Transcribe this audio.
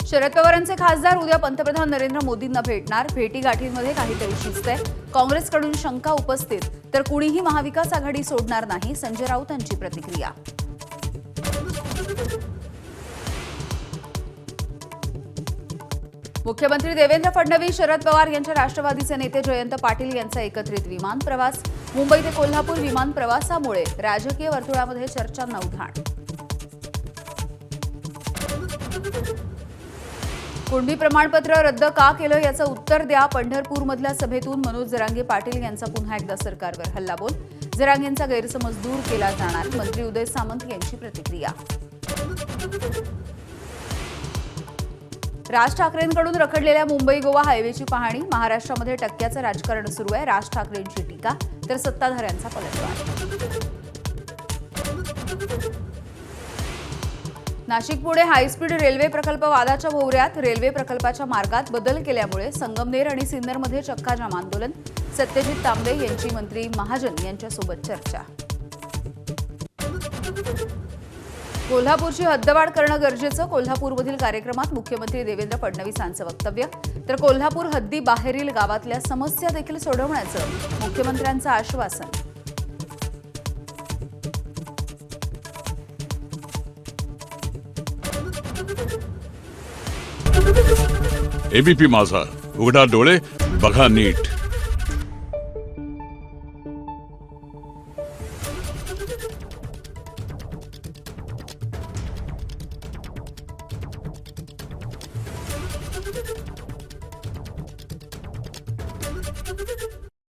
शरद पवारांचे खासदार उद्या पंतप्रधान नरेंद्र मोदींना भेटणार। भेटीगाठींमध्ये काहीतरी शिजतंय। काँग्रेसकडून शंका उपस्थित, तर कुणीही महाविकास आघाडी सोडणार नाही, संजय राऊतांची प्रतिक्रिया। मुख्यमंत्री देवेंद्र फडणवीस, शरद पवार यांच्या राष्ट्रवादीचे नेते जयंत पाटील यांचा एकत्रित विमान प्रवास। मुंबई ते कोल्हापूर विमान प्रवासामुळे राजकीय वर्तुळामध्ये चर्चांना उधाण। कुणबी प्रमाणपत्र रद्द का केलं याचं उत्तर द्या। पंढरपूरमधल्या सभेतून मनोज जरांगे पाटील यांचा पुन्हा एकदा सरकारवर हल्लाबोल। जरांगेंचा गैरसमज दूर केला जाणार, मंत्री उदय सामंत यांची प्रतिक्रिया। राज ठाकरेंकडून रखडलेल्या मुंबई गोवा हायवेची पाहणी। महाराष्ट्रामध्ये टक्क्याचं राजकारण सुरू आहे, राज ठाकरेंची टीका, तर सत्ताधाऱ्यांचा पलटवार। नाशिक पुणे हायस्पीड रेल्वे प्रकल्प वादाच्या भोवऱ्यात। रेल्वे प्रकल्पाच्या मार्गात बदल केल्यामुळे संगमनेर आणि सिन्नरमध्ये चक्काजाम आंदोलन। सत्यजित तांबे यांची मंत्री महाजन यांच्यासोबत चर्चा। कोल्हापूरची हद्दवाढ करणं गरजेचं। कोल्हापूरमधील कार्यक्रमात मुख्यमंत्री देवेंद्र फडणवीसांचं वक्तव्य। तर कोल्हापूर हद्दीबाहेरील गावातल्या समस्या देखील सोडवण्याचं मुख्यमंत्र्यांचं आश्वासन। एबीपी माझा, उघडा डोळे बघा नीट।